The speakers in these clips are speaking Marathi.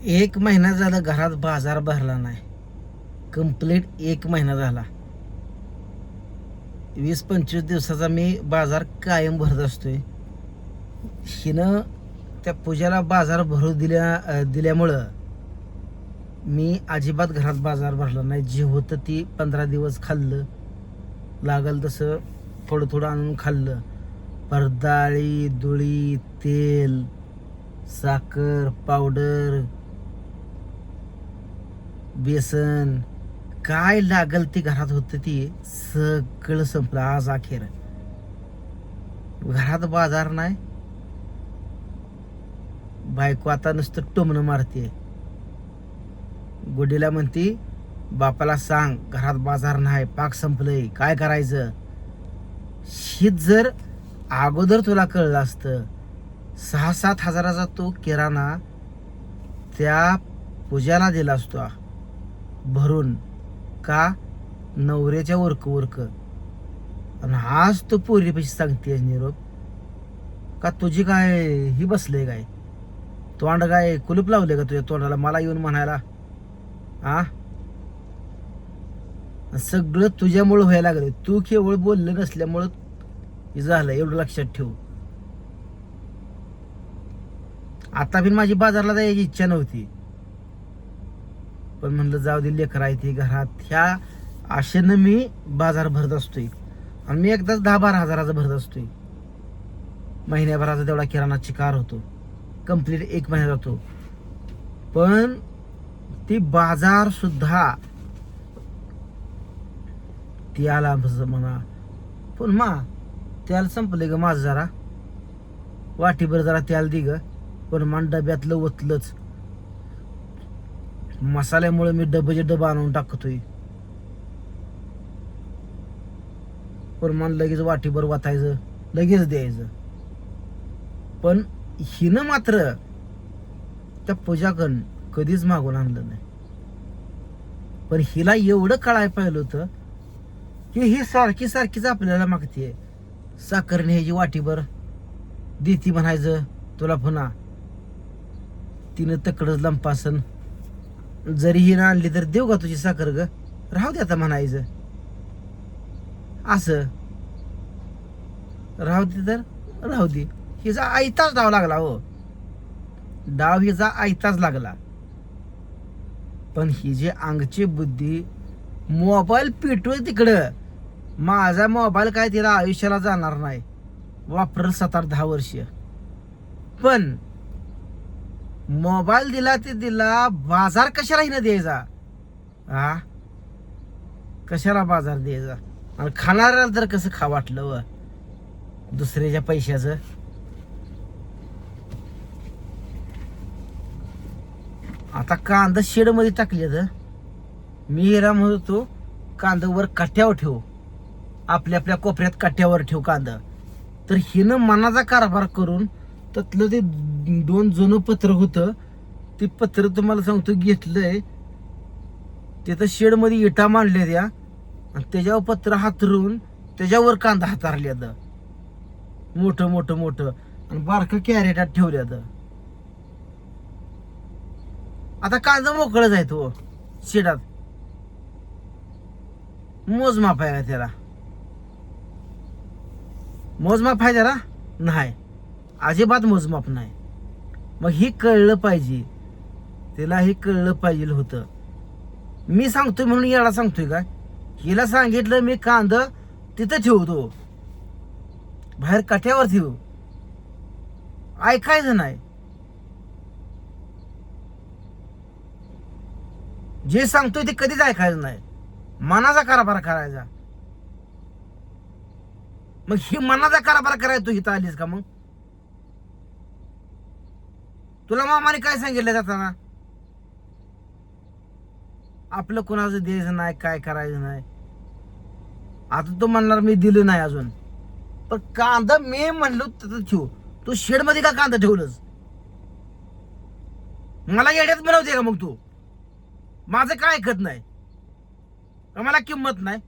एक महिना झाला घरात बाजार भरला नाही. कंप्लीट एक महिना झाला. 20-25 दिवसाचा मी बाजार कायम भरत असतोय. हिनं त्या पूजाला बाजार भरू दिल्यामुळं मी अजिबात घरात बाजार भरला नाही. जे होतं ती 15 दिवस खाल्लं, लागल तसं थोडं थोडं आणून खाल्लं. पर डाळी दुळी तेल साखर पावडर बेसन काय लागल ती घरात होतं ती सगळं संपलं. आज अखेर घरात बाजार नाही. बायको आता नुसतं टोमणं मारते. गुडीला म्हणती बापाला सांग घरात बाजार नाही, पाक संपलंय, काय करायचं. शीत जर अगोदर तुला कळलं असतं 6-7 हजाराचा तो किराणा त्या पूजाला दिला असतो भरून. का नवऱ्याच्या वर्क आणि आज तू पोरीपाशी सांगतेस निरोप. का तुझी काय ही बसले काय तोंड काय कुलूप लावले का तुझ्या तोंडाला मला येऊन म्हणायला. आ सगळं तुझ्यामुळं व्हायला लागलं. तू केवळ बोललं नसल्यामुळं हे झालं, एवढं लक्षात ठेव. आता पण माझी बाजारला जायची इच्छा नव्हती, पण म्हणलं जाऊ दे लेकर आहे ती घरात. ह्या आशेनं मी बाजार भरत असतोय. आणि मी एकदाच 10-12 हजाराचा भरत असतोय. महिन्याभराचा तेवढा किराणा चिकार होतो. कंप्लीट एक महिना जातो. पण ती बाजार सुद्धा ती आला म्हणा. पण त्याला संपले ग माझं जरा वाटीभर जरा त्याला दे ग. पण मान डब्यातलं ओतलंच. मसाल्यामुळे मी डब्याचे डबा आणून टाकतोय. पण मन लगेच वाटीभर वाचायचं लगेच द्यायचं. पण हिनं मात्र त्या पूजाकडून कधीच मागून आणलं नाही. पण हिला एवढं कळायला पाहिलं होतं की ही सारखी सारखीच आपल्याला मागतीये. साखर न्यायची वाटीभर देती म्हणायचं तुला पुन्हा. तिनं तकडच लंपासन. जरी हिनं आणली तर देऊ का तुझी साखर ग, राहू दे आता म्हणायचं. असं राहू दे तर राहू दे. हिचा आयताच डाव लागला हो. डाव हिचा आयताच लागला. पण ही जे अंगची बुद्धी मोबाईल पिटोय तिकडं. माझा मोबाईल काय तिला आयुष्याला जाणार नाही. वापरल 7-10 वर्ष. पण मोबाईल दिला ते दिला, बाजार कशाला हिनं द्यायचा. कशाला बाजार द्यायचा. आणि खाणाऱ्याला तर कसं खा वाटलं व दुसऱ्याच्या पैशाचं. आता कांदा शेड मध्ये टाकले तर मी हिरा म्हणतो कांदा वर काट्यावर ठेव, आपल्या आपल्या कोपऱ्यात काट्यावर ठेव कांदा. तर हिनं मनाचा कारभार करून त्यातलं ते 2 जुनं पत्र होतं ते पत्र तुम्हाला सांगतो घेतलंय. तिथं शेड मध्ये इटा मांडल्या त्या आणि त्याच्यावर पत्र हातरून त्याच्यावर कांदा हातारल्यात मोठं मोठं मोठं आणि बारकं कॅरेटात ठेवल्यात. आता कांदा मोकळच आहे तो शेडात. मोजमाप आहे का त्याला. मोजमाप आहे त्याला नाही, अजिबात मोजमाप नाही. मग हे कळलं पाहिजे, तिला हे कळलं पाहिजे होतं. मी सांगतोय म्हणून याला सांगतोय का. हिला सांगितलं मी कांदा तिथं ठेवतो, बाहेर काठ्यावर ठेव. ऐकायचं नाही. जे सांगतोय ते कधीच ऐकायचं नाही. मनाचा कारभार करायचा. मग ही मनाचा कारभार करायला तू इथं आलीस का. मग तुला मामाने काय सांगितलं जाताना आपलं कोणाचं द्यायचं नाही, काय करायचं नाही. आता तू म्हणणार मी दिलं नाही अजून. पण कांदा मी म्हणलो तिथं ठेव. तू शेड मध्ये का कांदा ठेवलंस. मला येड्यात बनवते का मग तू. माझं काय ऐकत नाही, मला किंमत नाही.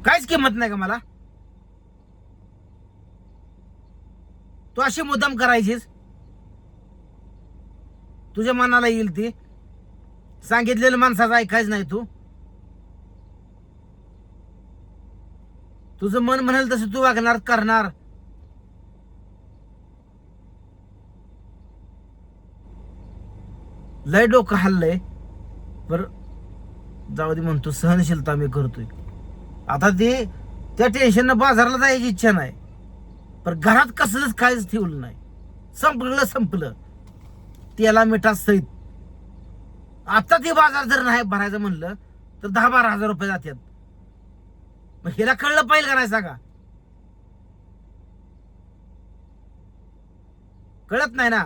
काहीच किंमत नाही का मला. तू अशी मुद्दाम करायचीस, तुझ्या मनाला येईल ती सांगितलेलं माणसाचं ऐकायचं नाही तू. तुझं मन म्हणाल तसं तू वागणार करणार. लय डोकं हल्लंय. पर जाऊ दे म्हणतो, सहनशीलता मी करतोय. आता ते त्या टेन्शननं बाजारला जायची इच्छा नाही, पण घरात कसलंच काहीच ठेवलं नाही. संपलं त्याला मिठा सहित. आता ते बाजार जर नाही भरायचं म्हणलं तर 10-12 हजार रुपये जातात. मग हिला कळलं पाहिजे का नाही सांगा? कळत नाही ना.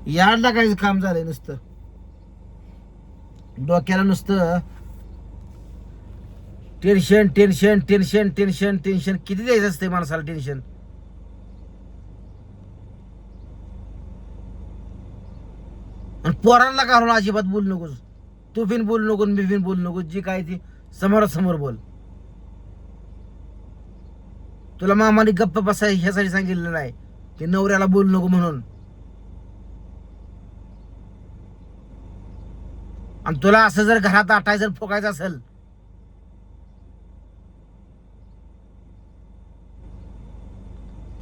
याडला काही काम झालंय नुसतं डोक्याला, नुसतं tension tension tension tension tension. किती द्यायचं असते माणसाला टेन्शन? आणि पोरांना घालून अजिबात बोलू नकोस. तू बिन बोलू नको, मी बिन बोलू नको. जी काय ती समोरासमोर बोल. तुला मामाने गप्प बसाय ह्यासाठी सांगितलं नाही की नवऱ्याला बोलू नको म्हणून. आणि तुला असं जर घरात आटायचं फोकायचं असेल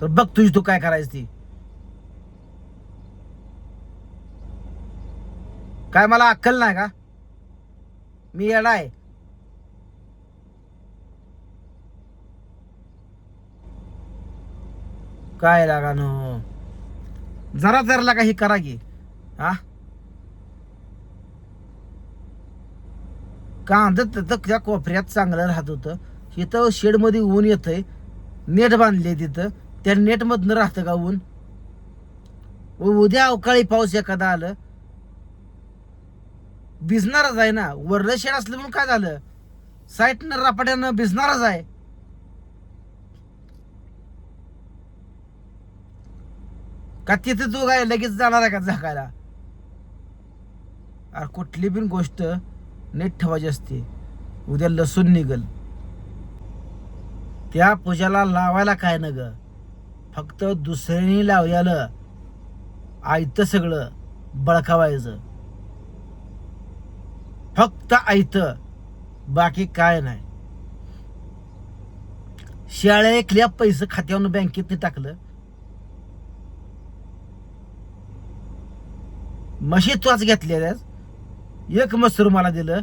तर बघ तुझी तू काय करायची ती. काय मला अक्कल नाही का? मी येडा आहे? काय लागा नो, जरा जरा काही करा की. हा, कांदत त्या कोपऱ्यात चांगलं राहत होतं. इथं शेडमध्ये ऊन येतंय, नेट बांधले तिथं. त्या नेट मधनं राहतं का ऊन? उद्या अवकाळी पाऊस एखादा आलं भिजणारच आहे ना. वरलं शेड असलं म्हणून काय झालं, साईटनं रापाट्यानं भिजणारच आहे. का तिथं तू काय लगेच जाणार आहे का झाकायला? अरे कुठली पण गोष्ट नीट ठेवायची असते. उद्या लसूण निघल. त्या पूजाला लावायला काय न ग, फक्त दुसऱ्याने लावल्याला आयतं सगळं बळकावायचं. फक्त आयतं, बाकी काय नाही. शाळेतल्या पैसे खात्यावरून बँकेत टाकलं. म्हशी तुच घेतलेल्यास, एक मसूर मला दिलं,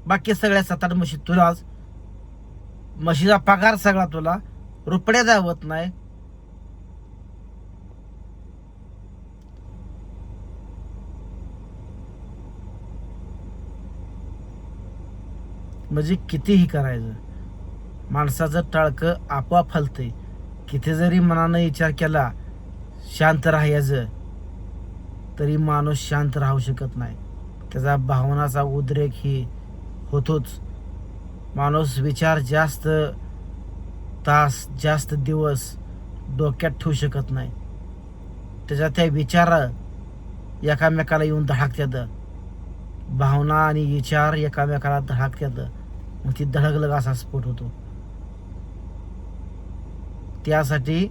बाकी सगळ्या 7-8 म्हशी तुलाच. म्हशीचा पगार सगळा तुला, रुपड्या जावत नाही. म्हणजे कितीही करायचं, माणसाचं टाळकं आपोआप हलतंय. किती जरी मनानं विचार केला शांत राहायचं, तरी माणूस शांत राहू शकत नाही. त्याचा भावनाचा उद्रेक ही होतोच. माणूस विचार जास्त तास, जास्त दिवस डोक्यात ठेवू शकत नाही. त्याच्या त्या विचार एकामेकाला येऊन धडकतात. भावना आणि विचार एकामेकाला धडकतात. मग ती धडकलं असा स्फोट होतो. त्यासाठी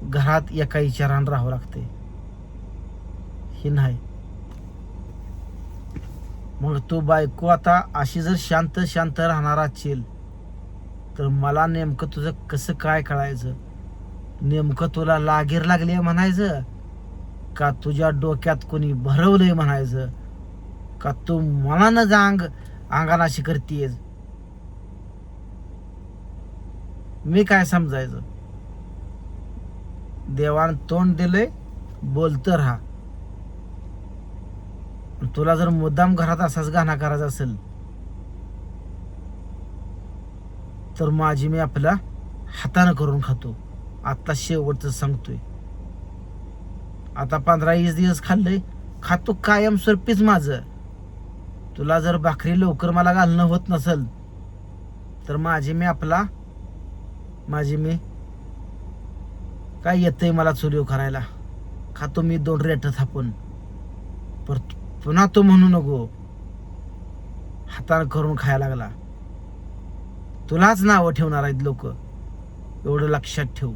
घरात एका विचारानं राहावं लागते. हे नाही मग तू बायको आता अशी जर शांत शांत राहणार असेल तर मला नेमकं तुझं कसं काय कळायचं? नेमकं तुला लागीर लागली म्हणायचं, का तुझ्या डोक्यात कोणी भरवलंय म्हणायचं, का तू मनानं अंगानाशी करतीयस? मी काय समजायचं? देवान तोंड दिलंय, बोलतं राहा. तुला जर मुद्दाम घरात असाच गाणा करायचा असेल तर माझी मी आपल्या हातानं करून खातो. आता शेवटचं सांगतोय. आता 15-20 दिवस खाल्लंय, खातो कायमस्वरूपीच माझं. तुला जर भाकरी लवकर मला घालणं होत नसेल तर माझी मी काय येतंय मला चुलीव करायला, खातो मी 2 रेट थापून. पर पुन्हा तो म्हणू नको हातानं करून खायला लागला. तुलाच नावं ठेवणार आहेत लोक, एवढं लक्षात ठेव.